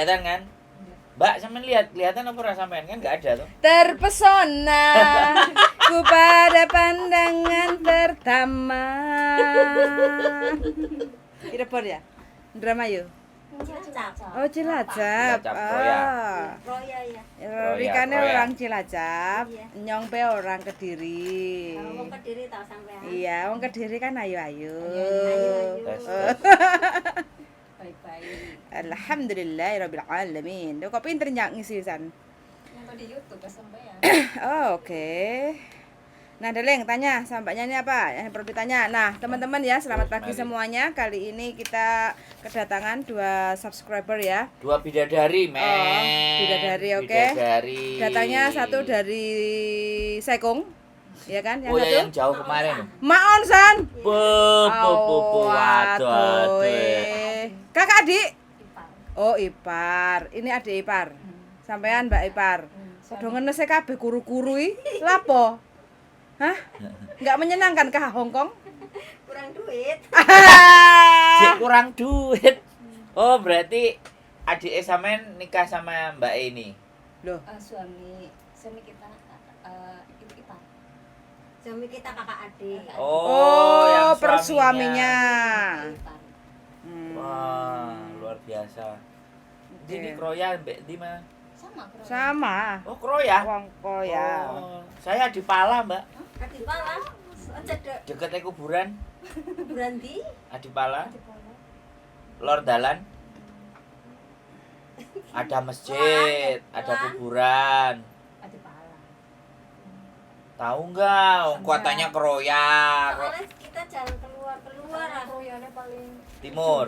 kelihatan kan? Mbak, sampean kelihatan apa ora sampean kan enggak ada tuh. Terpesona ku pada pandangan pertama. Cirebon ya? Indramayu. Cilacap. Oh, Cilacap. Cilacap, Roya. Roya ya. Rikane Roya. orang Cilacap, Iya. Nyongpe orang Kediri. Wong Kediri tau sampean. Iya, wong Kediri kan ayu-ayu. Ayu-ayu. Tes. Baik-baik. Alhamdulillahirabbil alamin. Loh, kok pinter nyak ngisi san. Nonton di YouTube kesampean. Oh, oke. Nah, Deleng tanya sama mbaknya ini apa yang perlu ditanya. Nah, teman-teman ya, selamat pagi Mari. semuanya. Kali ini kita kedatangan 2 subscriber ya. 2 bidadari, men. bidadari, oke. Bidadari. Datangnya satu dari Sekung, ya kan? Yang Oh ya satu yang jauh kemarin. Maon San. Waduh, aduh. Kakak adik? Ipar. Oh, Ipar. Ini adik Ipar. Sampean Mbak Ipar. Padha ngenes e kabeh kuru-kuru iki. Lapo? Hah? Enggak menyenangkan kah Hongkong? Kurang duit. Cek kurang duit. Oh, berarti adik sampean nikah sama Mbak ini. Loh, Suami kita itu Ipar. Suami kita kakak adik. Oh, yang suaminya. persuaminya. Ipar. Wah, luar biasa. Oke. Ini Kroya Mbak di mana? Sama kurang. Sama. Oh, Kroya. Wong koya. Oh, saya di Pala, Mbak. Adik pala. Cedek Deketnya kuburan berhenti. Adipala, Di Polo. Lor Dalan. Ada masjid, ada kuburan. Di Pala. Tahu nggak? Oh, kotanya Kroya, Soalnya kita jalan keluar lah. Royane paling timur.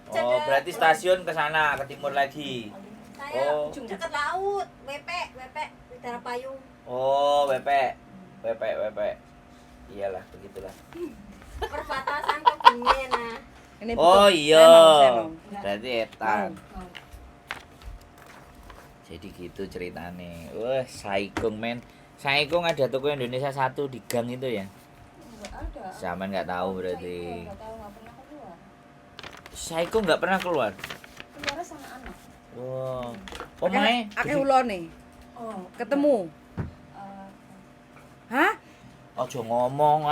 Oh, berarti stasiun ke sana, ke timur lagi. Saya Oh. dekat laut. WP Udara Payung. Oh, WP. Iyalah, begitulah. Perbatasan Kebumen nah. Ini Oh betul. iya. Senong. Berarti etan. mau. Jadi gitu ceritane. Wah, Saikung men. Saikung ada toko Indonesia 1 di gang itu ya. Enggak ada. Zaman nggak tahu berarti. Enggak tahu, enggak pernah keluar. Saikung nggak pernah keluar. Keluar sama anak. Wow. Oh mae. Akeh ulone. Oh, Ketemu. eh, Hah? Ojo ngomong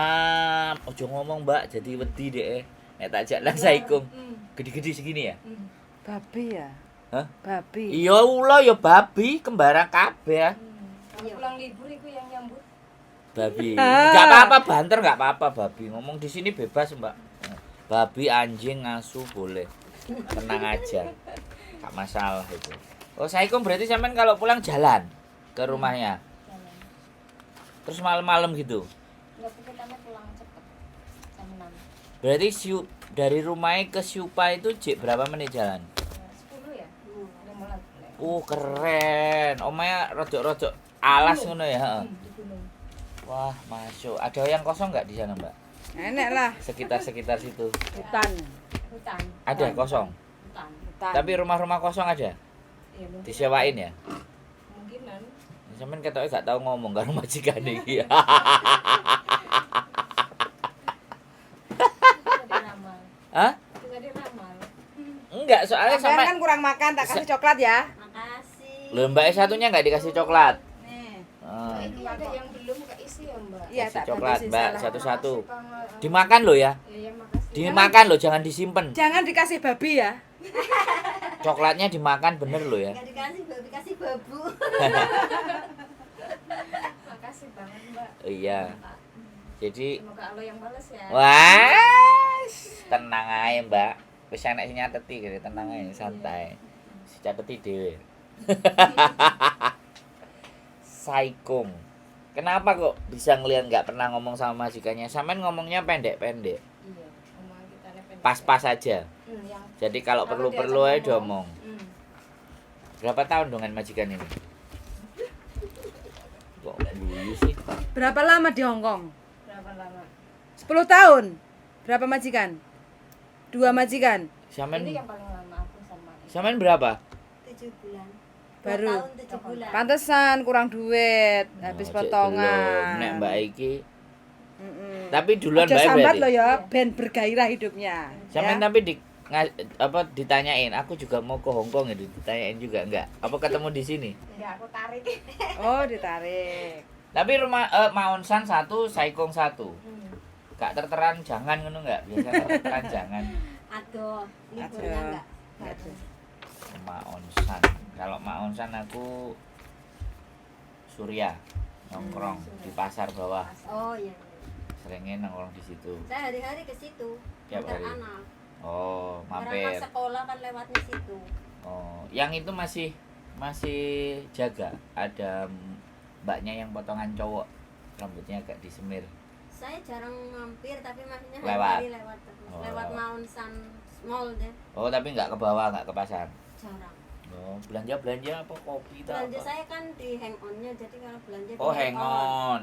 ojo ngomong Mbak, jadi wedi deh. Nek tak jak nang Saikung. Gede-gede segini ya? Babi ya? Hah? Babi. Iya ula ya babi, kembaran kabeh ya. pulang libur itu yang nyambut. Babi. Ah. Enggak apa-apa banter, enggak apa-apa babi. Ngomong di sini bebas, Mbak. Babi, anjing, asu boleh. Tenang aja. Enggak masalah itu. Oh, Saikung berarti sampean kalau pulang jalan ke rumahnya. Jalan. Terus malam-malam gitu. Enggak kita pulang cepet. Jam 6. Berarti dari rumahnya ke Siupa itu berapa menit jalan? 10 ya? Udah mulai. Keren. Omanya rodok-rodok alas ngono ya, heeh. Di gunung. Wah, masuk. Ada yang kosong enggak di sana, Mbak? Enak lah. Sekitar situ. Hutan. Hutan. Ada kosong. Hutan. Hutan. Tapi rumah-rumah kosong ada. Iya, mungkin. Disewain ya. Kemungkinan. Sampeyan ketoke gak tau ngomong karo majikan iki. Tadi ramal. Hah? Tadi ramal. Enggak, soalnya Sampean sampai kan kurang makan, tak kasih coklat ya. Makasih. lho Mbak satunya enggak dikasih coklat. Nih. Ah, Ini ada yang belum keisi ya, Mbak. Iya, kasih tak coklat, ganti Mbak, salah. satu-satu. Makasih, Kang. Dimakan loh ya. Iya, makasih. Dimakan loh, jangan disimpen. Jangan dikasih babi ya. Coklatnya dimakan bener loh ya. Enggak dikasih babu. Makasih banget, Mbak. Iya. Jadi Semoga Allah yang balas ya. wah, tenang aja Mbak. Wis enek sing nyateti gitu, tenang aja, santai. Si cateti dhewe. Saikung. Kenapa kok bisa ngelihat nggak pernah ngomong sama majikannya? Sampean ngomongnya pendek-pendek. Iya, omongan kita pendek. Pas-pas aja. Yang Jadi kalau Kalau perlu-perlu aja diajak diomong. hmm. Berapa tahun dengan majikan ini? Kok guyu sih? Berapa lama di Hong Kong? Berapa lama? 10 tahun. Berapa majikan? 2 majikan. Sampean Ini yang paling lama aku sama. sampean berapa? 7 bulan. Baru. 2 tahun 7 bulan. Pantesan kurang duit, habis Oh, cek potongan. delok. Nek Mbak iki. Mm-mm. Tapi duluan Aja Mbak sambat berarti. lo ya, ben bergairah hidupnya. Sampean Ya. tapi ditanyain, aku juga mau ke Hong Kong itu ditanyain juga enggak? Apa ketemu di sini? Enggak, aku tarik. Oh, ditarik. Tapi rumah Maonsan 1, Saikong 1. Gak terteran jangan ngono enggak? Biasanya terteran jangan. Aduh, liburnya Ada. enggak? Ada. Maonsan. Kalau Maonsan aku Surya nongkrong di pasar bawah. Oh iya. Seringnya nongkrong di situ. Saya hari-hari ke situ. Tiap Antar hari? anak. Oh, Berangkat mampir. sekolah kan lewatnya situ. Oh, yang itu masih jaga. Ada mbaknya yang potongan cowok, rambutnya agak disemir. Saya jarang mampir tapi maksudnya Lewat. hari-hari lewat terus. Oh. Lewat Maunsan Mall deh. Oh, tapi nggak ke bawah, nggak ke pasar. Jarang. Oh, belanja apa kopi atau Belanja apa? saya kan di hang on-nya jadi kalau belanja di Oh, hang on.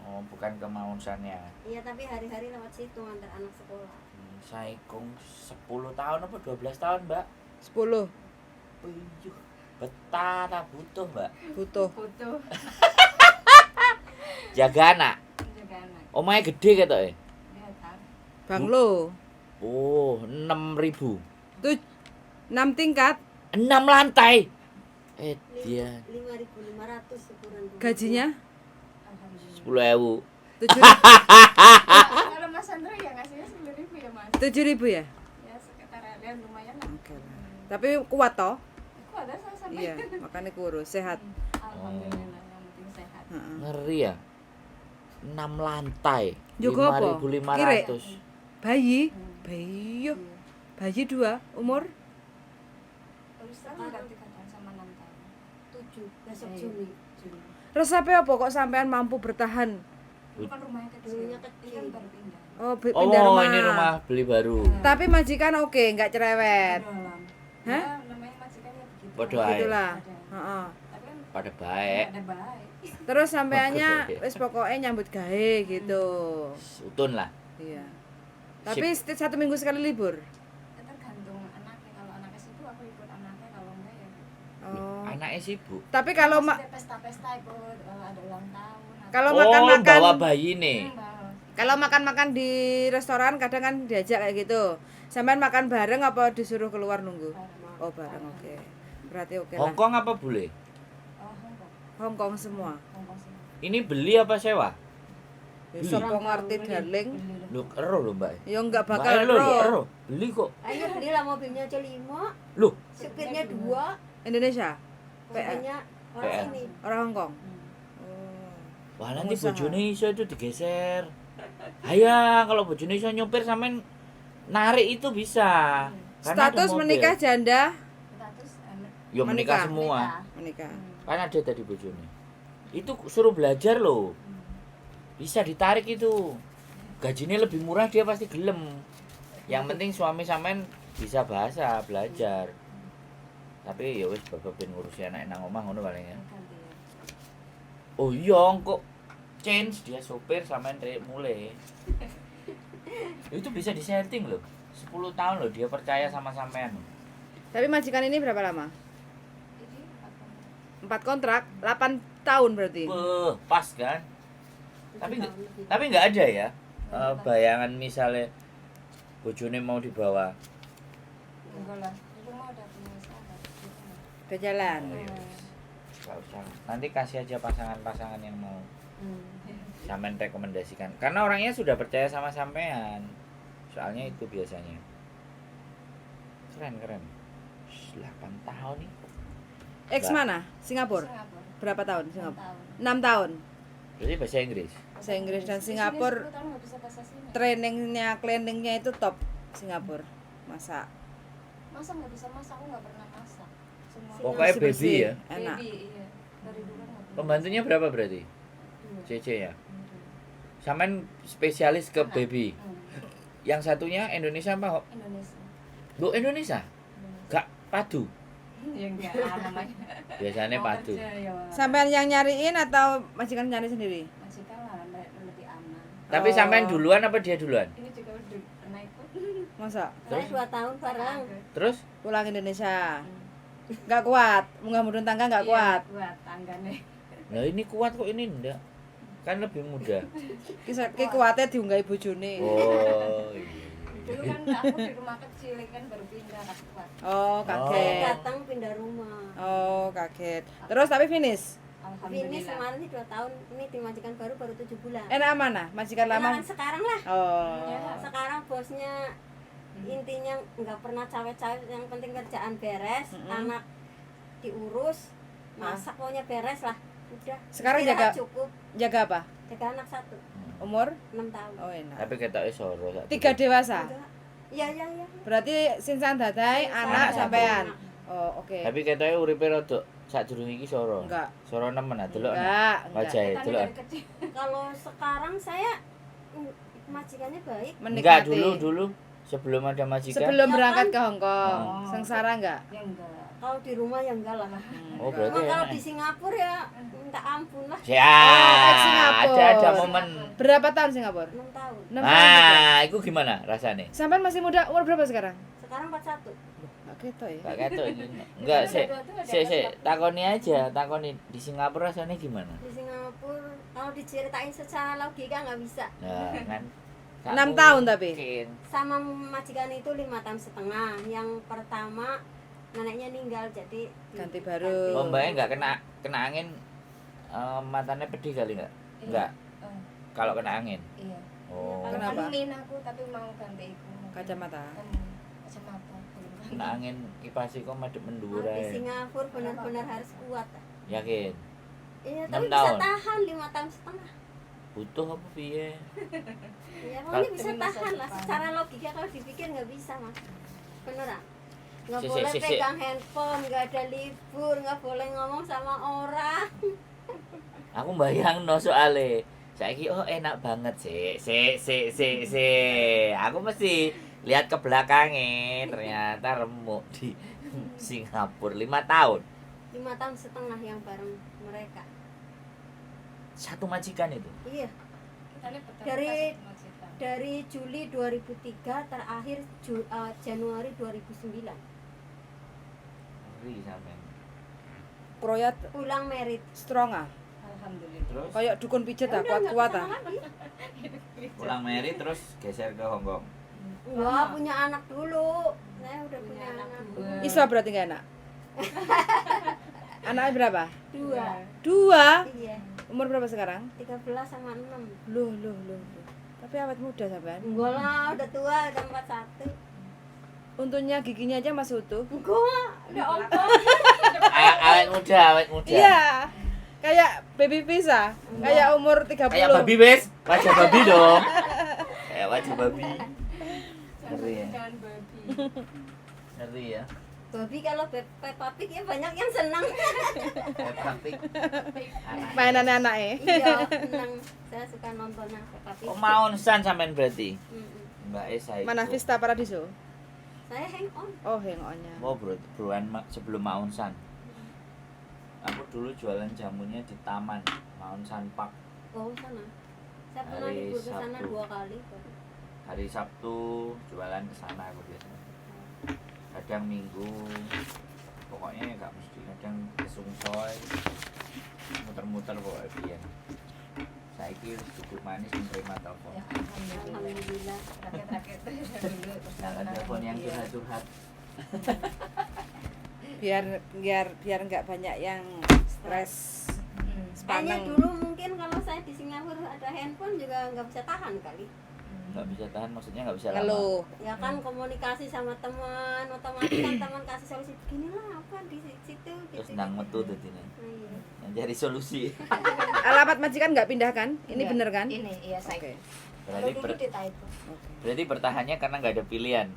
Oh, bukan ke Maunsannya. Iya, tapi hari-hari lewat situ antar anak sekolah. Saikong 10 tahun apa 12 tahun, Mbak? 10 Uyuh, betah tak butuh, Mbak. butuh. Foto Jaga anak. juga anak. Omahnya gede ketoke. Lihat ah. Banglo. Oh, 6.000. 6 tingkat. 6 lantai. Dia 5.500 syukuran. Gajinya Alhamdulillah. 10.000. Kalau Mas Sandro ya ngasihnya 10.000 ya Mas. 7.000 ya? Ya sekitar ya lumayan lah. Oke lah. Tapi kuat toh? Aku ada saya sampai. Iya, makanya kurus, sehat. Alhamdulillah yang penting sehat. Heeh. Ngeri ya. 6 lantai. Juga apa? 5.500. Bayi, bayi yo. Bayi 2 umur Terus sekarang udah 3 tahun sama 6 tahun. 7 besok Iya. Juni. resepe apa kok sampean mampu bertahan? Bukan rumahnya kecil. Dulunya kecil. Ini kan baru pindah. Oh, Oh, pindah rumah. ini rumah beli baru. Tapi majikan oke, nggak cerewet. Dalam. Hah? Ya, namanya majikan ya begitu. Podo ae. Gitulah. Ada. Heeh. Tapi kan Pada baik. ada baik. Terus sampeannya Oke. wis pokoknya nyambut gawe gitu. Utun lah. Iya. Tapi setiap 1 minggu sekali libur. Ya, tergantung anaknya. Kalau anaknya situ aku ikut anaknya, kalau enggak ya. Oh. Anaknya sibuk. Tapi kalau Maksudnya pesta-pesta ikut ada ulang tahun. kalau Oh, makan-makan bawa bayi nih. kalau makan-makan di restoran kadang kan diajak kayak gitu. Sampean makan bareng apa disuruh keluar nunggu? Oh, bareng oke. Berarti oke lah. Hongkong apa bule? Oh, Hongkong. Hongkong semua. Hongkong sih. Ini beli apa sewa? Ya, Sopo ngerti darling. Lu ero lho, Mbak. Ya enggak Mbak, bakal ero lho, ero. ero. Beli kok. Ayo belilah mobilnya aja 5, Loh, supirnya 2, Indonesia. mobilnya orang PR. sini. Orang Hongkong. Hmm. Oh. wah nanti Pengusaha. bojone iso itu digeser. Hayang, kalau bojone iso nyopir sampean narik itu bisa. Karena ada Status mobil. menikah janda, Status Ya menikah menikah. semua. menikah. Kan ada tadi bojone. Itu suruh belajar loh. Bisa ditarik itu. Gajinya lebih murah dia pasti gelem. Yang penting suami sampean bisa bahasa, belajar. Tapi ya wis babin ngurusi anak nang omah ngono paling ya. ganti ya. Oh iya kok change dia sopir sampean rek mulai. Itu bisa disetting loh. 10 tahun loh dia percaya sama sampean. Tapi majikan ini berapa lama? Ini apa? 4 kontrak, 8 tahun berarti. Beuh, pas kan? 7 Tapi tahun lebih. tapi nggak ada ya bayangan misalnya bojone mau dibawa. Enggak lah. Itu mah udah punya sahabat. Gitu. Udah jalan. Oh, iya, wis. Nggak usah. Nanti kasih aja pasangan-pasangan yang mau sampean rekomendasikan. Karena orangnya sudah percaya sama sampean. Soalnya itu biasanya. Keren. 8 tahun nih. Ex Mbak. mana? Singapura. Singapura. Berapa tahun 6 Singapura? tahun. 6 tahun. Berarti bahasa Inggris. Bahasa Inggris dan Di sini Singapura 10 tahun nggak bisa bahasa sini. cleaningnya itu top Singapura. Masak. Masa nggak bisa masak, aku nggak pernah masak. Semua Pokoknya baby Bersih-bersih, ya. Enak. baby, iya. Dari dulu nggak pernah. Pembantunya berapa berarti? Dua. CC ya. Dua. Sampean spesialis ke Anak. baby. Yang satunya Indonesia apa? Indonesia. Bu Indonesia? Indonesia. Gak padu. Ya enggak lah namanya. Biasanya Mau padu. kerja, ya. Sampean yang nyariin atau majikan nyari sendiri? Masih kalah lebih aman. Tapi Oh. sampean duluan apa dia duluan? Ini juga udah pernah ikut. Masa? Saya 2 tahun bareng. Terus? Pulang Indonesia. Nggak kuat, munggah mudun tangga nggak Iya, kuat. Kuat tanggane. Nah ini kuat kok ini enggak. Kan lebih muda. Ki kuatnya diunggahi bojone. Oh iya. Dulu kan aku di rumah kecil kan baru pindah ke kuat. Oh, Saya kaget. datang pindah rumah. Oh, kaget. Terus tapi finish. Ini Alhamdulillah. kemarin sih 2 tahun, ini di majikan baru 7 bulan. Enak mana? Majikan lama? Enakan sekarang lah. Oh. Sekarang bosnya intinya nggak pernah cawe-cawe, yang penting kerjaan beres, anak diurus, masak pokoknya beres lah. Udah. Sekarang Istirahat jaga- cukup. Jaga apa? Jaga anak 1, Umur? 6 tahun. Oh, enak. Tapi ketoke soro sak. 3 dewasa. Enggak. Iya, iya, iya. Berarti sinsan dadai anak Anak sampean. satu. Oh, oke. Tapi ketoke uripe rada sadurunge iki soro. Enggak. Soro nemen ah delok. Enggak. Wajahe Tadi delok. dari kecil. Kalau sekarang saya majikannya baik. Enggak Menikmati. dulu sebelum ada majikan. Sebelum Ya berangkat kan? ke Hong Kong. Oh. Sengsara enggak? Ya enggak. Kalau di rumah ya enggak lah. Oh, Enggak. berarti Cuma kalau enak. di Singapura ya minta ampun lah. Ya, Singapura. ada momen. Berapa tahun Singapura? 6 tahun. 6 tahun juga. Ah, itu gimana rasanya? Sampean masih muda, umur berapa sekarang? Sekarang 41. Enggak ketok ya. Gak ketok ini. Enggak, sik takoni aja, takoni di Singapura rasanya gimana? Di Singapura kalau diceritain secara logika nggak bisa. Nah, kan. 6 tahun tapi? Mungkin. Sama majikan itu 5,5 tahun. Yang pertama neneknya meninggal jadi Ganti baru. Oh, mbaknya enggak kena angin matanya pedih kali enggak? Enggak. Oh, Kalau kena angin. iya. Oh. Kenapa? Anuin aku tapi mau ganti iku. Kacamata. Kacamata. belum ganti. Kena angin kipas iku madhep mendhuwur di ae. Singapura benar-benar harus kuat. Yakin. Iya, 6 tapi bisa tahun. tahan 5,5 tahun. Butuh apa piye? Ya pokoknya bisa Demi masa tahan lah. depan. Secara logika kalau dipikir nggak bisa mas. Beneran. Nggak Si, si, boleh si, si. pegang handphone, nggak ada libur, nggak boleh ngomong sama orang. Aku bayangno soalnya saiki oh enak banget sih. Aku mesti lihat ke belakangnya ternyata remuk di Singapura 5 tahun. 5,5 tahun yang bareng mereka. Satu majikan itu. Iya. Kita lihat pertama Dari- kasih majikan. Dari Juli 2003 terakhir Januari 2009. Ngeri sampean. Kroyat Pulang merit. strong ah. Alhamdulillah. Terus Kayak dukun pijet ah, Udah, nggak kuat-kuat bisa ah. lagi. pulang Mary terus geser ke Hong Kong. Enggak, punya anak dulu. Saya udah punya anak. dua. Iso berarti enggak enak. Anaknya berapa? 2. 2. Iya. Umur berapa sekarang? 13 sama 6. Loh. Tapi awet muda sampean. Enggak lah, udah tua, udah 41. Untungnya giginya aja masih utuh. Enggak, udah ompong. Awet muda. Iya. Kayak baby pizza, kayak umur 30. Kayak babi wes, wajah babi dong. Kayak wajah babi. Ngeri ya. Jangan babi. Ngeri ya. Babi kalau Peppa Pig ya banyak yang senang. Peppa Pig. Mainannya anaknya. Iya, senang. Saya suka nonton Peppa Pig. Oh, Maunsan sampean berarti. Mm-mm. Mbak Esa itu. Mana Vista Paradiso? Saya hang on. Oh, hang-onnya. Oh, broan sebelum Maunsan. Aku dulu jualan jamunya di Taman Maunsan Park. Oh, sana. Saya pernah Hari libur ke sana Sabtu. 2 kali. Hari Sabtu jualan ke sana aku biasanya. Kadang Minggu. Pokoknya nggak mesti kadang ke Sungsoy. Muter-muter pokoknya biyen. Saiki wis duduk manis menerima telepon. Ya, alhamdulillah. Alhamdulillah. Rakyat-rakyat dulu terus Nah, ada telepon yang Iya. curhat-curhat. biar nggak banyak yang stres. Hmm. Kayaknya Sepaneng. dulu mungkin kalau saya di Singapura ada handphone juga nggak bisa tahan kali. Nggak bisa tahan, maksudnya nggak bisa lama. Ngeluh. Ya kan komunikasi sama teman, otomatis kan teman kasih solusi beginilah apa di situ. Terus gitu. nang metu tadinya. Nah, iya. Yang cari solusi. Alamat majikan nggak pindah kan? Ini Iya, bener kan? Ini iya saya. Oke. Kalau Berarti dulu ber- di Taipei. berarti bertahannya karena nggak ada pilihan.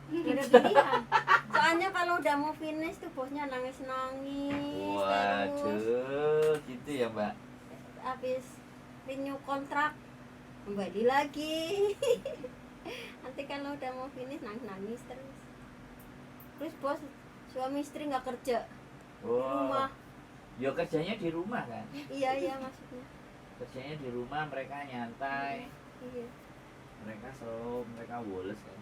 Nggak ada pilihan. Soalnya kalau udah mau finish tuh bosnya nangis-nangis terus. Waduh, gitu ya Mbak. Habis renew kontrak kembali lagi. Nanti kalau udah mau finish nangis-nangis terus. Terus bos suami istri nggak kerja di rumah. Yo kerjanya di rumah kan. Iya maksudnya. Kerjanya di rumah, mereka nyantai. Iya. Mereka woles kan.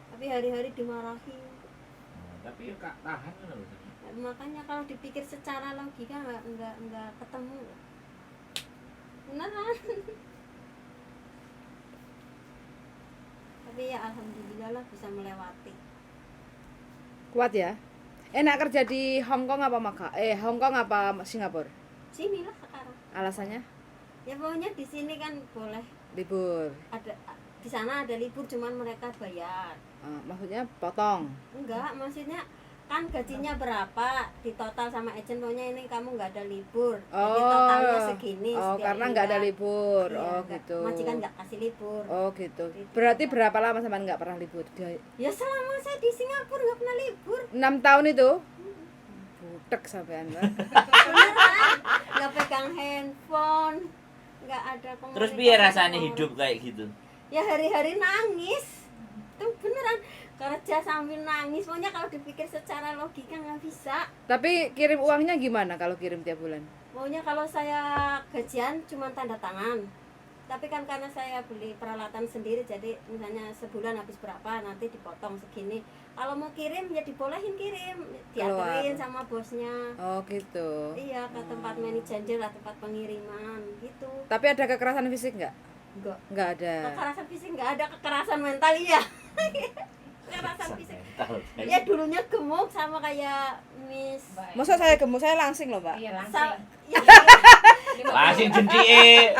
Tapi hari-hari dimarahi. Tapi ya kak tahan kan loh. Makanya kalau dipikir secara logika nggak ketemu. Beneran. tapi ya alhamdulillah lah bisa melewati. Kuat ya. Enak kerja di Hong Kong apa Hong Kong apa Singapura? Sinilah sekarang Alasannya ya, pokoknya di sini kan boleh libur. ada, di sana ada libur cuman mereka bayar. Maksudnya potong. Enggak, maksudnya kan gajinya berapa di total sama agent, pokoknya ini kamu nggak ada libur, jadi totalnya segini setiap karena nggak ada bulan. libur. Iya, nggak- Gitu. majikan nggak kasih libur. Gitu. Gitu. Berarti berapa lama sampean nggak pernah libur? Ya selama saya di Singapura nggak pernah libur. 6 tahun itu? Butek sampean, Mbak. Beneran, nggak pegang handphone, nggak ada komunikasi. Terus piye rasanya sama orang. hidup kayak gitu? Ya hari-hari nangis, itu beneran kerja sambil nangis. Pokoknya kalau dipikir secara logika nggak bisa. Tapi kirim uangnya gimana kalau kirim tiap bulan? Maunya kalau saya gajian cuma tanda tangan. Tapi kan karena saya beli peralatan sendiri, jadi misalnya sebulan habis berapa nanti dipotong segini. Kalau mau kirim ya dibolehin kirim, diaturin Keluar. sama bosnya. Gitu. Iya, ke tempat manajer lah, tempat pengiriman gitu. Tapi ada kekerasan fisik nggak? Enggak. Nggak ada. Kekerasan fisik nggak ada, kekerasan mental iya. Kekerasan fisik. Mental. Ya dulunya gemuk sama kayak Miss. Masa saya gemuk, saya langsing loh, Mbak. Iya Sa- langsung. ya, Langsing jentike.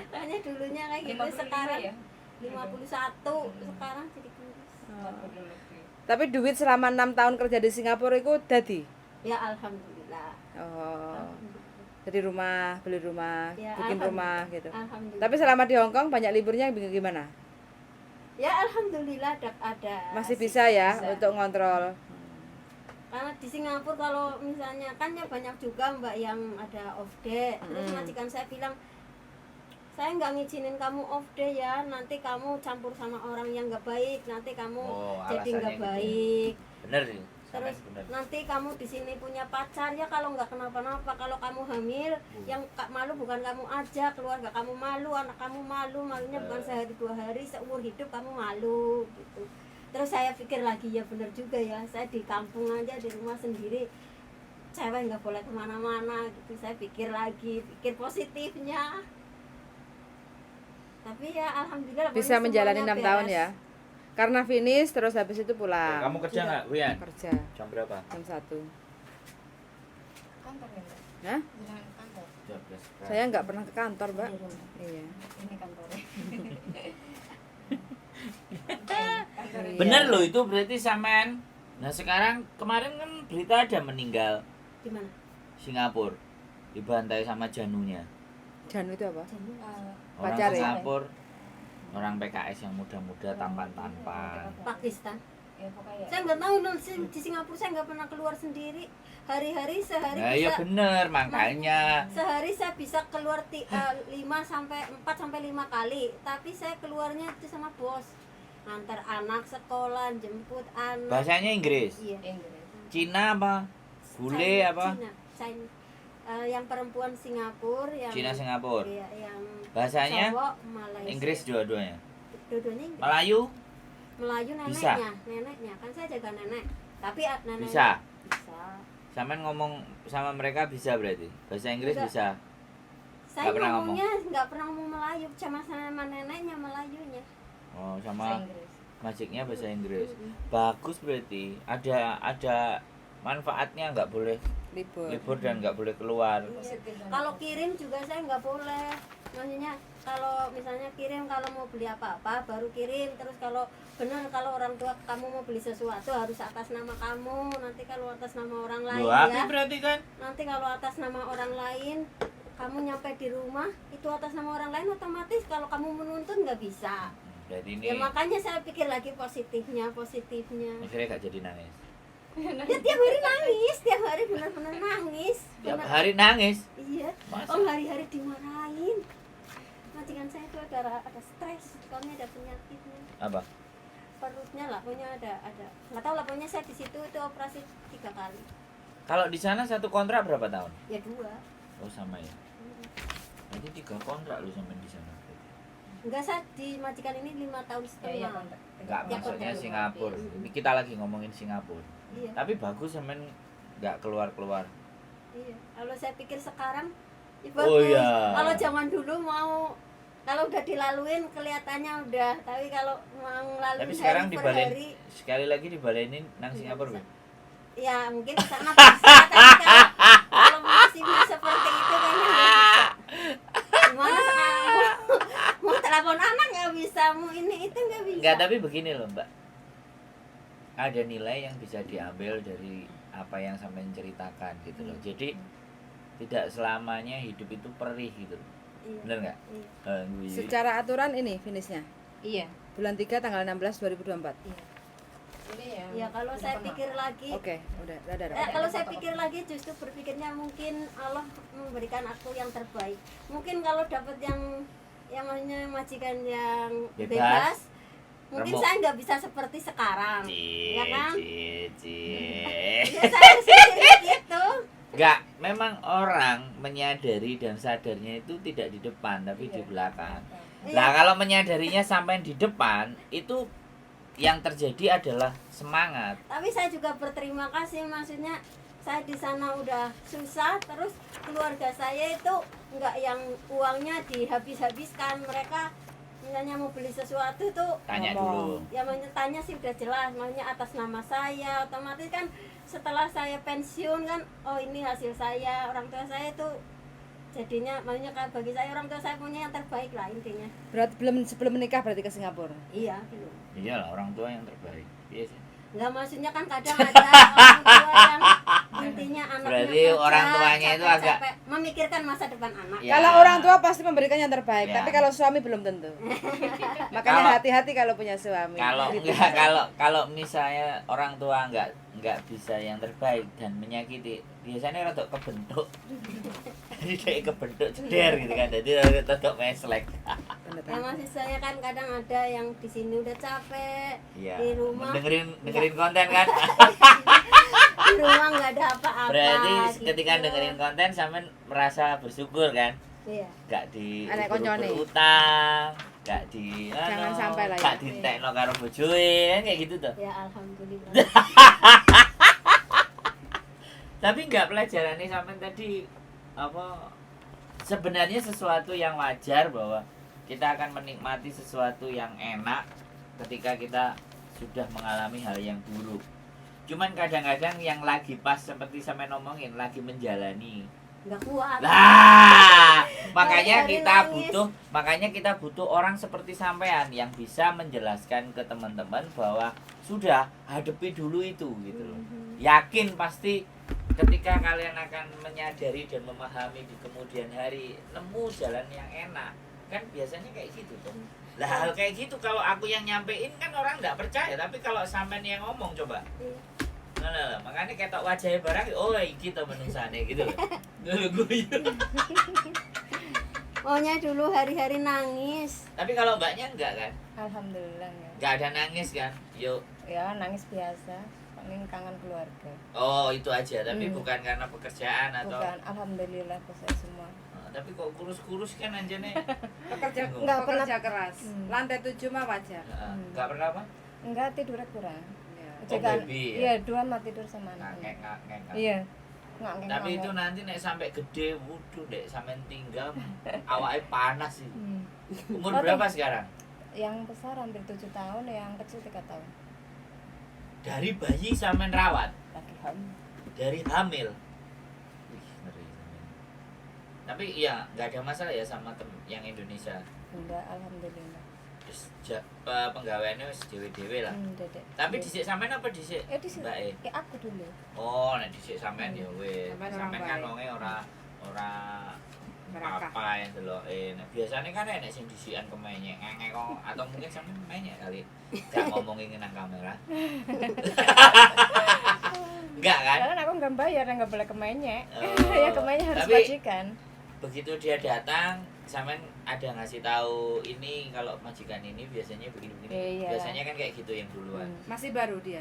makanya dulunya kayak gitu, 55 sekarang ya? 51, sekarang jadi kurus. 40 lebih. Tapi duit selama 6 tahun kerja di Singapura itu dadi. Ya alhamdulillah. Jadi rumah, beli rumah, Ya, bikin rumah gitu. Alhamdulillah. Tapi selama di Hong Kong banyak liburnya gimana? Ya alhamdulillah ada. Masih bisa ya Bisa. untuk ngontrol. Karena di Singapura kalau misalnya kan ya banyak juga Mbak yang ada off day. Terus majikan saya bilang, saya nggak ngizinin kamu off day ya, nanti kamu campur sama orang yang nggak baik, nanti kamu Oh, jadi alasannya nggak gitu. baik. Bener sih. Terus bener. nanti kamu di sini punya pacar ya, kalau nggak kenapa-napa, kalau kamu hamil yang malu bukan kamu aja, keluarga kamu malu, anak kamu malu, malunya bukan sehari 2 hari, seumur hidup kamu malu gitu. Terus saya pikir lagi, ya bener juga ya, saya di kampung aja di rumah sendiri, cewek nggak boleh kemana-mana gitu. Saya pikir lagi, pikir positifnya. Tapi ya alhamdulillah Bisa pokoknya menjalani semuanya 6 tahun beres. ya. Karena finish terus habis itu pulang. Kamu kerja nggak, Wian? Kerja Jam berapa? jam 1. Kantor ya, Mbak? Hah? Jangan kantor. Jam 11. Saya nggak pernah ke kantor, Mbak. Di rumah. Iya. Ini kantornya. Kantornya. Bener loh itu berarti sampean. Nah sekarang kemarin kan berita ada meninggal Di mana? Singapura dibantai sama Janunya. Janu itu apa? Orang Pacar ya? Singapura, orang PKS yang muda-muda tampan-tampan. Pakistan. Ya pokoknya. Saya nggak tahu di Singapura, saya nggak pernah keluar sendiri. Hari-hari sehari Nah ya bisa bener makanya. sehari saya bisa keluar 5 sampai 4 sampai 5 kali, tapi saya keluarnya itu sama bos. Antar anak sekolah, jemput anak. Bahasanya Inggris. Iya. Inggris. Cina apa? Bule China- apa? China. Yang perempuan Singapura, yang Cina Singapura. Iya, yang Bahasanya cowok Malaysia. Inggris dua-duanya. Dua-duanya Inggris. Melayu Melayu Bisa? neneknya kan saya jaga nenek. Tapi neneknya bisa. bisa. Sampean ngomong sama mereka bisa berarti. Bahasa Inggris Enggak. bisa. Saya Nggak pernah ngomongnya nggak pernah ngomong Melayu, sama neneknya Melayunya. Oh, Bahasa sama Inggris. magicnya bahasa Inggris. Bagus berarti. Ada manfaatnya, nggak boleh libur dan nggak boleh keluar. Positif dan Kalau negatif. kirim juga saya nggak boleh. Maksudnya kalau misalnya kirim, kalau mau beli apa-apa baru kirim. Terus kalau benar kalau orang tua kamu mau beli sesuatu harus atas nama kamu. Nanti kalau atas nama orang lain Loh, ya. apa berarti kan? Nanti kalau atas nama orang lain kamu nyampe di rumah itu atas nama orang lain, otomatis kalau kamu menuntut nggak bisa. Berarti ini Ya makanya saya pikir lagi positifnya. akhirnya gak jadi nangis. Ya tiap hari nangis, tiap hari benar-benar nangis. Tiap Benar. hari nangis. Iya. Masa? Oh hari-hari dimarahin. Majikan saya itu ada stres, soalnya ada penyakitnya. Apa? Perutnya lah, pokoknya ada. Nggak tahu lah, pokoknya saya di situ itu operasi 3 kali. Kalau di sana satu kontrak berapa tahun? Ya 2. Oh sama ya. Nanti 3 kontrak lu sampai di sana. Enggak, saya di majikan ini 5 tahun Ya, iya, setengah. kontrak. Enggak, Ya, maksudnya kontrak. Singapura. Ini kita lagi ngomongin Singapura. Iya. Tapi bagus sampean nggak keluar-keluar. Iya. Kalau saya pikir sekarang ya Oh, bagus. iya. Kalau zaman dulu mau Kalau udah dilaluin kelihatannya udah, tapi kalau mau ngelaluin Tapi sekarang hari per dibalen hari, sekali lagi dibalenin nang Singapura. bisa. Beb. Ya mungkin kesana bisa, tapi kalau masih seperti itu kayaknya nggak bisa. Gimana sekarang? Mau telepon anak nggak bisa, mau ini itu nggak bisa. Enggak, tapi begini loh Mbak. Ada nilai yang bisa diambil dari apa yang sampean ceritakan gitu loh. Jadi tidak selamanya hidup itu perih gitu loh. Iya. Bener nggak? Iya. Secara aturan ini finishnya Iya. bulan 3 tanggal 16 2024. Iya. Ini ya. Ya kalau udah saya pernah. pikir lagi, Oke, udah ada. kalau saya pikir lagi justru berpikirnya mungkin Allah memberikan aku yang terbaik. Mungkin kalau dapat yang maksudnya majikan yang Bebas. bebas, mungkin Remuk. saya nggak bisa seperti sekarang, Cie, ya kan? cie. Ya saya harus pikir gitu. Enggak, memang orang menyadari dan sadarnya itu tidak di depan tapi di Iya. belakang. Iya. Nah, kalau menyadarinya sampai di depan itu yang terjadi adalah semangat. Tapi saya juga berterima kasih, maksudnya saya di sana udah susah, terus keluarga saya itu nggak yang uangnya dihabis-habiskan. Mereka misalnya mau beli sesuatu tuh Tanya Ngomong. dulu. ya maksudnya tanya sih udah jelas, maksudnya atas nama saya, otomatis kan setelah saya pensiun kan, oh ini hasil saya, orang tua saya itu jadinya maksudnya kan bagi saya orang tua saya punya yang terbaik lah intinya. Berarti sebelum menikah berarti ke Singapura. Iya gitu. Iyalah, orang tua yang terbaik. Biasa. Enggak, maksudnya kan kadang ada orang tua yang intinya anaknya Berarti kerja, orang tuanya itu agak- capek-capek, memikirkan masa depan anak. Ya. Kalau orang tua pasti memberikan yang terbaik, Ya. tapi kalau suami belum tentu. Makanya Kalau- hati-hati kalau punya suami. Kalau Gitu. enggak, kalau misalnya orang tua enggak bisa yang terbaik dan menyakiti, biasanya rada kebentuk. Jadi kayak kebentuk jeder gitu kan. Jadi rada meslek. Ya masih saya kan kadang ada yang di sini udah capek, Iya. di rumah Dengerin konten kan. di rumah nggak ada apa-apa. Berarti gitu. ketika dengerin konten sampean merasa bersyukur kan? Iya. Gak di Anak koncone. utang, gak di Jangan sampai lah ya. gak dientekno karo bojoe kan kayak gitu tuh. Ya alhamdulillah. Tapi nggak pelajaran nih sampean tadi apa sebenarnya sesuatu yang wajar bahwa kita akan menikmati sesuatu yang enak ketika kita sudah mengalami hal yang buruk. Cuman kadang-kadang yang lagi pas seperti sampean ngomongin lagi menjalani. Nggak kuat. Lah, makanya Hari-hari kita nangis. butuh orang seperti sampean yang bisa menjelaskan ke teman-teman bahwa sudah hadapi dulu itu gitu loh. Yakin pasti ketika kalian akan menyadari dan memahami di kemudian hari nemu jalan yang enak. Kan biasanya kayak gitu tuh. Lah hal kayak gitu kalau aku yang nyampein kan orang nggak percaya, tapi kalau sampean yang ngomong coba. Iya. Nah, makanya ketok wajahnya barang, oh iki to menungsane gitu loh. Maunya dulu hari-hari nangis. Tapi kalau mbaknya enggak kan? Alhamdulillah ya. Enggak ada nangis kan? Yuk. Ya nangis biasa. Paling kangen keluarga. Oh, itu aja, tapi bukan karena pekerjaan atau Bukan. Alhamdulillah saya semua. Tapi kok kurus-kurus kan anjane. Pekerja Nggak pernah- pekerja keras. Lantai 7 mah wajar. Enggak pernah apa? Enggak, tidurnya kurang. Ya. Baby ya? Iya, dua mah tidur sama anaknya. Ngek-ngek. Iya. Ngak-ngek. Tapi itu nanti nek sampai gede, wuduh dek sampean tinggal awake panas sih. Umur Oh, berapa sekarang? Yang besar hampir 7 tahun, yang kecil 3 tahun. Dari bayi sampean rawat, Lagi hamil. dari hamil. Wih, ngeri. Tapi iya, nggak ada masalah ya sama yang Indonesia. Enggak, alhamdulillah. Terus penggaweannya wis dhewe-dhewe lah. Dedek. Tapi dhisik sampean apa dhisik? Di sini. Mbak E? Aku dulu. Oh, nek dhisik sampean ya wis. Sampean orang Sampean kan baik. wonge ora Merakah. apa yang deloke. Nah, biasanya kan enek sing dhisikan kemenyek ngengek kok atau mungkin sampean menyek kali. Gak ngomongin nang kamera. Enggak kan? Karena aku nggak bayar, nggak boleh kemenyek. Oh, Ya kemenyek harus tapi- majikan. Begitu dia datang, sampean ada ngasih tahu ini kalau majikan ini biasanya begini-begini. Iya. Biasanya kan kayak gitu yang duluan. Masih baru dia.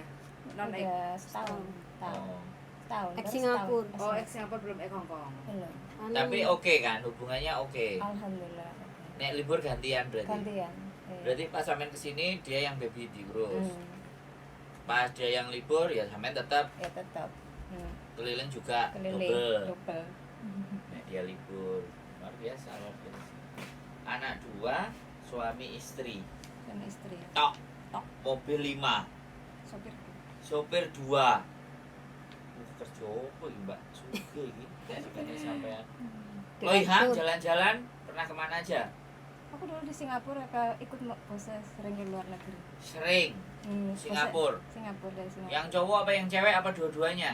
Non ek. Udah setahun. Oh. Setahun. Ex baru Singapura. setahun. Oh, ex Singapura belum ek Hong Kong. Belum. Anu, Tapi oke kan, hubungannya oke. Alhamdulillah. Nek libur gantian berarti. Gantian. Iya. Berarti pas sampean kesini dia yang baby diurus. Hmm. Pas dia yang libur ya sampean tetap Ya tetap. keliling juga Keliling. double. Double. Nek dia libur luar biasa luar biasa. Anak 2 berdua, suami istri. Sama istri. Tok. Tok. Mobil 5, Sopir. sopir 2. Kerja apa iki, Mbak? Sugih iki. Kayaknya sampean. Oh iya, jalan-jalan pernah kemana aja? Aku dulu di Singapura ikut bosnya sering ke luar negeri. Sering. Singapura. Singapura dari Singapura. Yang cowok apa yang cewek apa dua-duanya?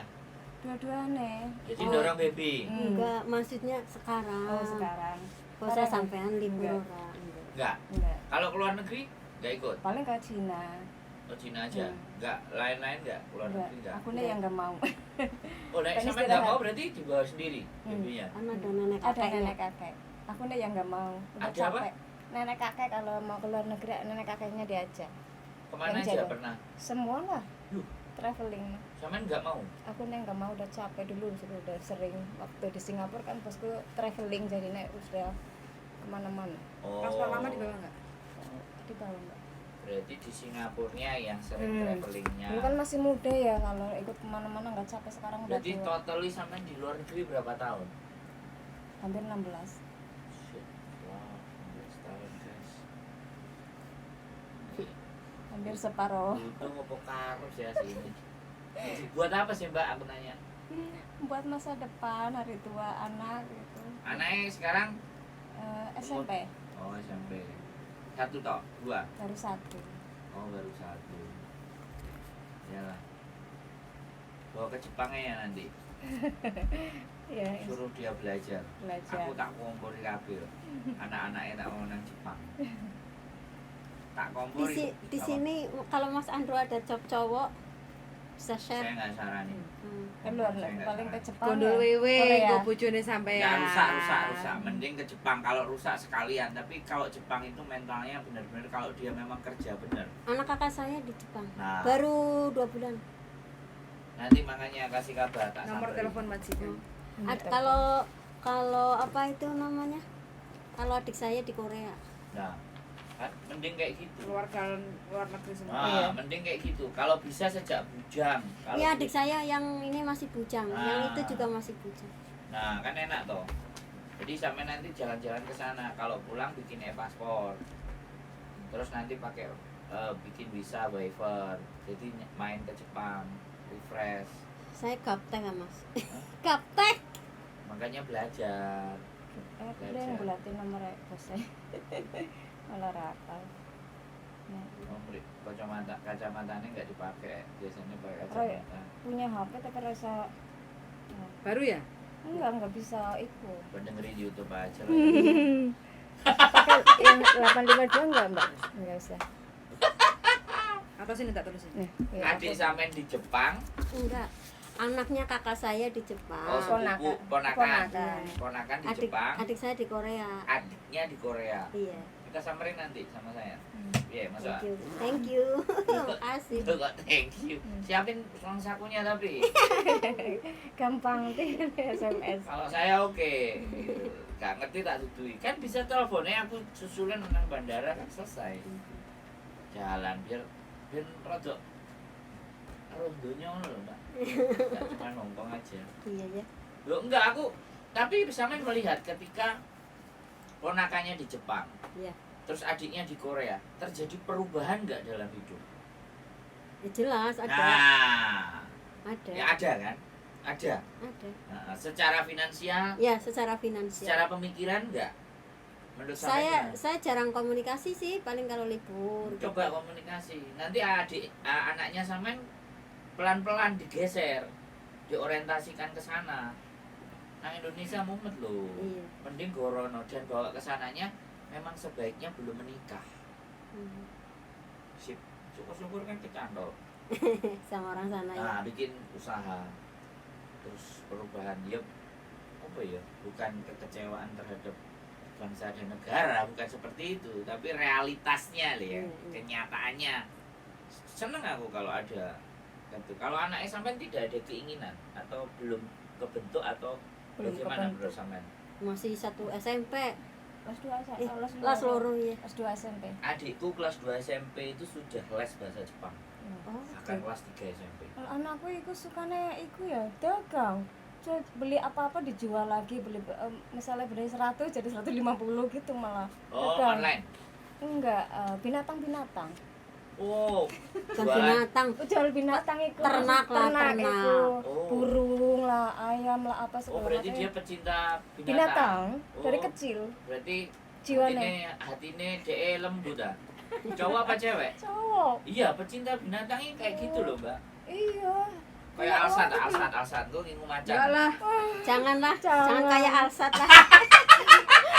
Dua-duanya. Jadi dorong baby. Enggak, maksudnya sekarang. Oh sekarang. Bosa Sekarang sampean libur enggak. ora? Enggak. Enggak. Enggak. Kalau keluar negeri enggak ikut. Paling ke Cina. Oh Cina aja. Enggak, lain-lain enggak keluar Enggak. negeri enggak. Aku nih yang nggak mau. Oh, nek Kan sampe enggak istirahat. mau berarti dibawa sendiri babynya. Kan ada nenek Ada kakeknya. nenek kakek. Aku nih yang nggak mau. Udah Ada apa? capek. Nenek kakek kalau mau keluar negeri nenek kakeknya diajak. Kemana Yang aja jaga. pernah? Semua lah. Yuh. Traveling. Sampean enggak mau? Aku nih nggak mau, udah capek dulu sudah sering waktu di Singapura kan bosku traveling jadi nek sudah kemana-mana. Oh. Paspor lama dibawa nggak? Di bawah Mbak. Berarti di Singapurnya yang sering travelingnya. Dulu kan masih muda ya, kalau ikut kemana-mana nggak capek, sekarang udah Berarti tua. totally sampean di luar negeri berapa tahun? Hampir 16. Shit. Wow, 16 tahun, guys. Hampir separuh. Itu ngopo karus ya sini. Buat apa sih Mbak aku nanya? Buat masa depan, hari tua anak gitu. Anaknya sekarang SMP oh SMP. Satu toh, 2. baru 1. Oh baru 1. Yalah. Bawa ke Jepangnya ya nanti. Ya, Suruh dia belajar. belajar. Aku tak kompori kabeh. Anak-anaknya tak mau nang Jepang. Tak kompori. Di sini kalau Mas Andro ada job cowok bisa saya share. nggak saranin. Ke luar Saya nggak paling ke saran. Jepang. Gondol ya. wewe Korea. kok bojone sampean. Ya rusak. Mending ke Jepang kalau rusak sekalian. Tapi kalau Jepang itu mentalnya benar-benar kalau dia memang kerja benar. Anak kakak saya di Jepang. Nah. Baru 2 bulan. Nanti makanya kasih kabar tak Nomor samperin. telepon majikan. Kalau apa itu namanya? Kalau adik saya di Korea. Nah, kan mending kayak gitu. Luar negeri semua. Ah, mending kayak gitu. Kalau bisa sejak bujang. Kalau Iya, adik saya yang ini masih bujang, yang Ah. itu juga masih bujang. Nah, kan enak toh. Jadi sampai nanti jalan-jalan ke sana. Kalau pulang bikin e-paspor. Terus nanti pakai bikin visa waiver. Jadi main ke Jepang, refresh. Saya gaptek ya, Mas. Gaptek. Makanya belajar. Aku udah yang bulatin nomor bosnya. Malah rakal. Nah, Kacamatanya nggak dipakai. Biasanya pakai Roy. kacamata. punya HP tapi rasa Baru ya? enggak bisa itu. Dengerin di YouTube aja lah. Pakai yang 852 enggak, Mbak? Enggak usah. Atau sini tak tulisin. Nih, iya, Adik aku- sampean di Jepang. Enggak. Anaknya kakak saya di Jepang. Oh, sepupu, ponakan. Ponakan. Ponakan di adik Jepang. adik saya di Korea. Adiknya di Korea. Iya. Kita samperin nanti sama saya. Hmm. Iya, masa? Thank you. Thank you. Makasih. Itu kok thank you. Siapin uang sakunya tapi. gampang tinggal SMS. Kalau saya oke. Gak ngerti tak tutui. Kan bisa teleponnya aku susulin nang bandara kan selesai. Jalan biar rada aruh donya ngono lho, Mbak. Gak cuma nongkrong aja. Iya ya. Loh enggak aku tapi sampean melihat ketika ponakannya di Jepang. Iya. Terus adiknya di Korea, terjadi perubahan nggak dalam hidup? Ya jelas ada. Nah, Ada. ya ada kan? Ada. Ada. Nah, secara finansial, Ya, secara finansial. secara pemikiran enggak? Menurut Saya jarang komunikasi sih, paling kalau libur. coba komunikasi. Nanti anaknya sampean pelan-pelan digeser, diorientasikan ke sana. Nang Indonesia mumet loh. Iya. Mending gorono dan bawa ke sananya memang sebaiknya belum menikah. Hmm. Sip. Syukur-syukur kan kecantol. Sama orang sana ya. Nah, bikin usaha. Terus perubahan dia apa ya? Bukan kekecewaan terhadap bangsa dan negara, bukan seperti itu, tapi realitasnya loh ya, kenyataannya. Seneng aku kalau ada gitu. Kalau anaknya sampean tidak ada keinginan atau belum kebentuk atau Belum bagaimana kebentuk. menurut sampean? Masih satu SMP. Kelas 2 Kelas loro ya. Kelas 2 SMP. Adikku kelas 2 SMP itu sudah les bahasa Jepang. Oh. Bahkan kelas 3 SMP. Kalau anakku iku sukane iku ya dagang. beli apa-apa dijual lagi, misalnya beli 100 jadi 150 gitu malah. Oh, Pegang. online. Enggak, binatang-binatang. Oh, Bukan jualan. binatang. Jual binatang itu. Ternak lah, ternak. Itu. Oh. Burung lah, ayam lah, apa Oh, segala berarti macam. dia pecinta Binatang Oh. dari kecil. Berarti Jiwane. hatine DE lembut ah. Cowok apa cewek? Cowok. Iya, pecinta binatang ini kayak gitu loh, Mbak. Iya. Kayak Ya, Alsat tuh ngingu macan. Enggak lah. Jangan Jangan. kayak Alsat lah.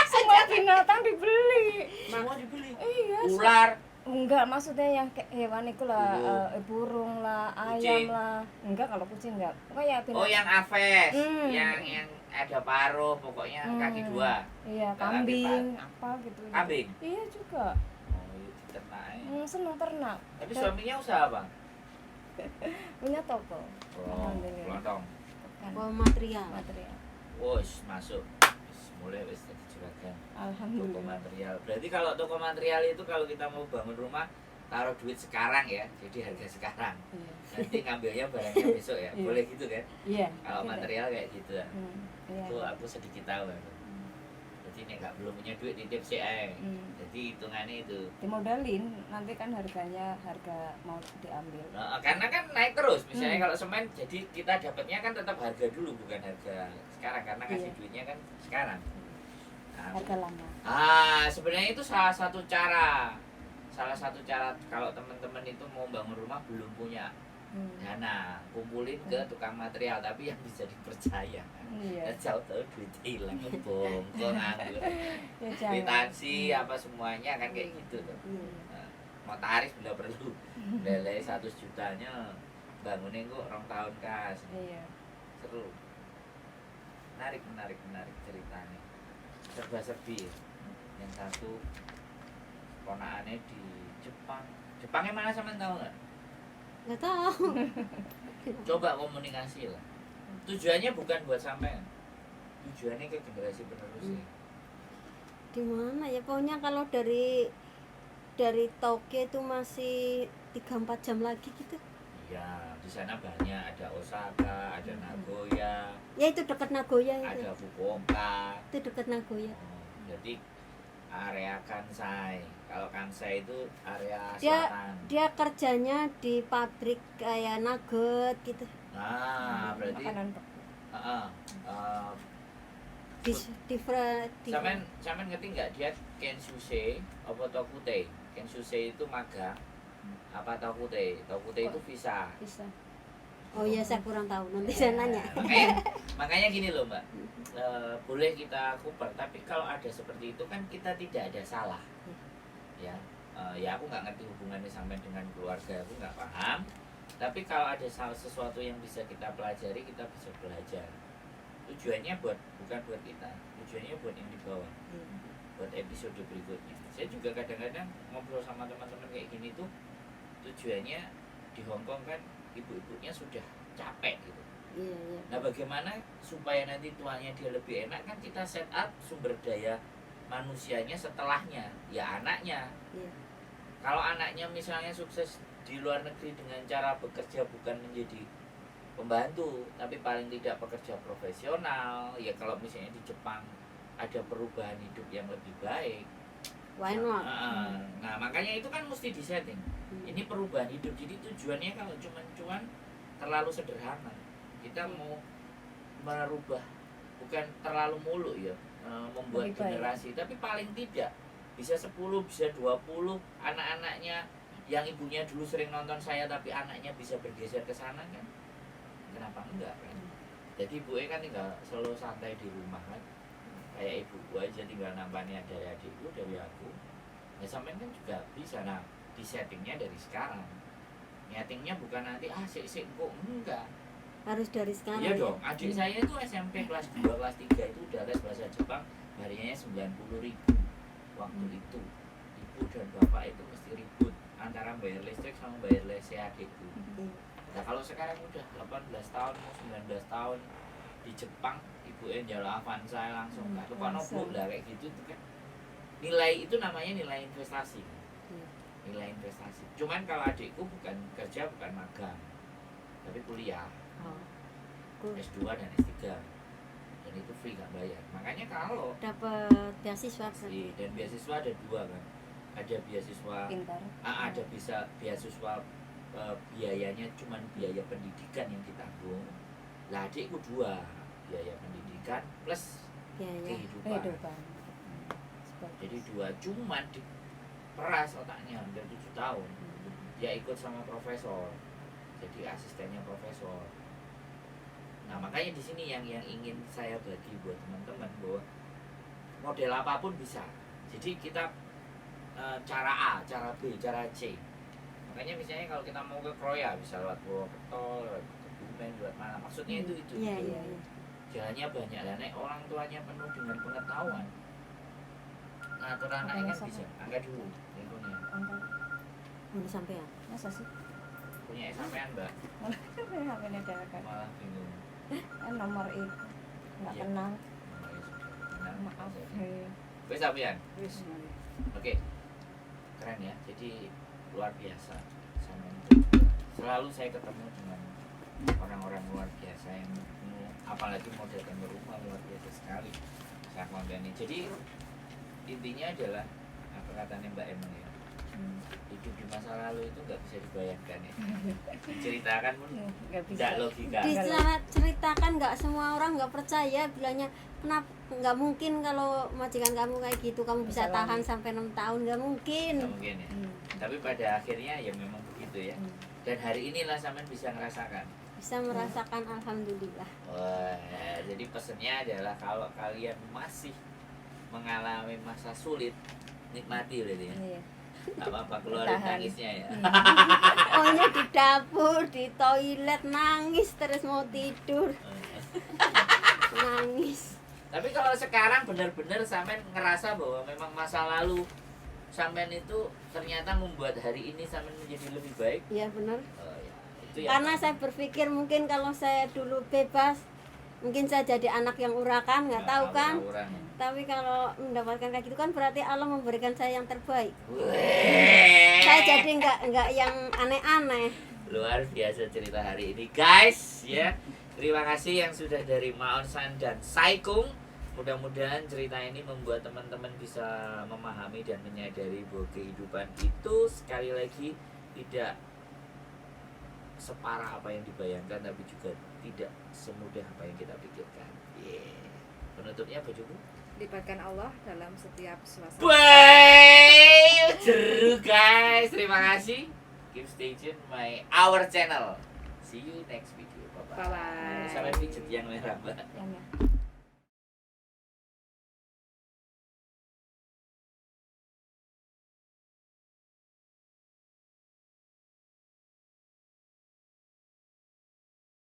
Semua binatang dibeli. Semua dibeli. Iya. Ular. Enggak, maksudnya yang kayak hewan itu lah, burung lah, Kucing. ayam lah. Enggak, kalau kucing enggak. Pokoknya binatang. Oh, yang aves. Hmm. Yang ada paruh, pokoknya kaki dua. Iya, Nggak kambing, kaki apa gitu. Kambing. Iya juga. Oh, iya diternak. Seneng ternak. Tapi suaminya usaha apa? Punya toko. Oh, Alhamdulillah. kelontong. Kan, Oh, material. material. Wos, masuk. Mulai wis jadi juragan. Toko Alhamdulillah. material. Berarti kalau toko material itu kalau kita mau bangun rumah taruh duit sekarang ya, jadi harga sekarang. Iya. Nanti ngambilnya barangnya besok ya. Iya. Boleh gitu kan? Iya. Kalau Gitu. material kayak gitu ya. Iya. Itu aku sedikit tahu. Jadi ini nggak belum punya duit titip sih Jadi hitungannya itu. Dimodalin, nanti kan harganya harga mau diambil. Nah, karena kan naik terus. Misalnya kalau semen, jadi kita dapatnya kan tetap harga dulu bukan harga sekarang karena kasih Iya. duitnya kan sekarang. Nah, Harga lama. sebenarnya itu salah satu cara. Salah satu cara kalau teman-teman itu mau bangun rumah belum punya dana, kumpulin ke tukang material tapi yang bisa dipercaya. Iya. Jauh-jauh duit hilang, bongkong, nganggur, Ya jangan. kwitansi apa semuanya kan kayak gitu tuh. Nah, notaris bila perlu, lele 100 jutanya bangunin kok 2 tahun kas. Iya. Seru, menarik ceritanya. Serba serbi. Yang satu ponakannya di Jepang. Jepangnya mana sama tahu nggak? Nggak tahu. Coba komunikasi lah. Tujuannya bukan buat sampean. Tujuannya ke generasi penerusnya. Di mana ya? Pokoknya kalau dari Tokyo itu masih 3-4 jam lagi gitu. Iya, di sana banyak ada Osaka, ada Nagoya, Ya itu dekat Nagoya itu. ada Fukuoka. Itu dekat Nagoya. Jadi area Kansai. Kalau Kansai itu area Dia selatan. dia kerjanya di pabrik kayak nugget gitu. Nah, berarti Makanan beku. Di Sampean ngerti nggak dia Kenshusei apa Tokute? Kenshusei itu magang apa Tokute? Tokute itu visa. Bisa. Oh iya, saya kurang tahu, nanti saya nanya. Makanya gini loh Mbak, boleh kita kuper, tapi kalau ada seperti itu kan kita tidak ada salah. Ya, ya aku nggak ngerti hubungannya sampai dengan keluarga, aku nggak paham. Tapi kalau ada sesuatu yang bisa kita pelajari, kita bisa belajar. Tujuannya bukan buat kita, tujuannya buat yang di bawah, buat episode berikutnya. Saya juga kadang-kadang ngobrol sama teman-teman kayak gini tuh, tujuannya di Hongkong kan ibu-ibunya sudah capek gitu. Iya, iya. Nah bagaimana supaya nanti tuanya dia lebih enak kan kita set up sumber daya manusianya setelahnya, ya anaknya. Iya. Kalau anaknya misalnya sukses di luar negeri dengan cara bekerja bukan menjadi pembantu, tapi paling tidak pekerja profesional, ya kalau misalnya di Jepang ada perubahan hidup yang lebih baik. Why not? Nah makanya itu kan mesti disetting. Ini perubahan hidup, jadi tujuannya kalau cuma cuan terlalu sederhana. Kita mau merubah, bukan terlalu muluk ya, membuat Lebih baik. generasi, tapi paling tidak bisa 10, bisa 20 anak-anaknya yang ibunya dulu sering nonton saya tapi anaknya bisa bergeser ke sana kan, kenapa enggak kan? Jadi ibunya kan tinggal selalu santai di rumah kan, kayak ibuku aja tinggal nampaknya dari adikku, dari aku ya sampean kan juga bisa. Nah di settingnya dari sekarang, nyetingnya bukan nanti sik kok enggak. Harus dari sekarang. Iya ya? dong, adik saya itu SMP kelas 2, kelas 3 itu udah les bahasa Jepang, harinya 90.000. Waktu itu ibu dan bapak itu mesti ribut antara bayar listrik sama bayar les adikku. Nah kalau sekarang udah 18 tahun mau 19 tahun di Jepang, ibu njaluk Avanza langsung gak tukang noblok lah kayak gitu tuh kan. Nilai itu namanya nilai investasi. Nilai investasi. Cuman kalau adikku bukan kerja, bukan magang, tapi kuliah. Oh. bagus. S2 dan S3 dan itu free nggak bayar. Makanya kalau Dapat beasiswa kan. dan beasiswa ada dua kan, ada beasiswa Pintar. ada bisa beasiswa biayanya cuman biaya pendidikan yang ditanggung. Lah adikku dua, biaya pendidikan plus Biaya. kehidupan. Kehidupan. Jadi dua, cuman diperas otaknya hampir 7 tahun. Dia ikut sama profesor, jadi asistennya profesor. Nah makanya di sini yang ingin saya bagi buat teman-teman bahwa model apapun bisa. Jadi kita cara A, cara B, cara C. Makanya misalnya kalau kita mau ke Kroya bisa lewat Purwokerto, lewat Kebumen, lewat mana. Maksudnya itu. Iya, iya, iya. Jalannya banyak dan orang tuanya penuh dengan pengetahuan. Nah, aturan anaknya kan bisa. Angkat dulu handphonenya. Angkat. Mau sampean. Masa sih? Punya sampean, Mbak. HP-nya dewekan. Malah bingung. Nomor itu nggak Iya. kenal. Nah, Maaf. Wes sampean. Wis. Oke. Keren ya. Jadi luar biasa. Sampean itu selalu saya ketemu dengan orang-orang luar biasa yang apalagi mau datang ke rumah luar biasa sekali. Saya konteni. Jadi intinya adalah apa katanya Mbak Emang ya, hidup di masa lalu itu nggak bisa dibayangkan ya. Diceritakan pun Nggak bisa. tidak logika. Diceritakan nggak semua orang nggak percaya, bilangnya kenapa nggak mungkin kalau majikan kamu kayak gitu kamu bisa Masalah. tahan sampai 6 tahun, nggak mungkin. Nggak mungkin ya. Tapi pada akhirnya ya memang begitu ya. Dan hari inilah sampean bisa merasakan. Bisa merasakan, alhamdulillah. Wah, jadi pesennya adalah kalau kalian masih mengalami masa sulit, nikmati berarti ya. Iya. Nggak apa-apa keluarin Tahan. tangisnya ya. Pokoknya di dapur, di toilet nangis terus mau tidur, nangis. Tapi kalau sekarang benar-benar sampean ngerasa bahwa memang masa lalu sampean itu ternyata membuat hari ini sampean menjadi lebih baik. Iya benar. Oh, ya. Itu ya. Karena saya berpikir mungkin kalau saya dulu bebas, mungkin saya jadi anak yang urakan, nggak tahu kan. Tapi kalau mendapatkan kayak gitu kan berarti Allah memberikan saya yang terbaik. Saya jadi nggak yang aneh-aneh. Luar biasa cerita hari ini guys ya. Terima kasih yang sudah dari Maonsan dan Saikung. Mudah-mudahan cerita ini membuat teman-teman bisa memahami dan menyadari bahwa kehidupan itu sekali lagi tidak separah apa yang dibayangkan, tapi juga tidak semudah apa yang kita pikirkan. Penutupnya bajuku. Libatkan Allah dalam setiap suasana. Bye, seru guys. Terima kasih. Keep stay tune our channel. See you next video. Bye bye. Bye-bye. Sampai pijet yang merah, Mbak. Yang ya.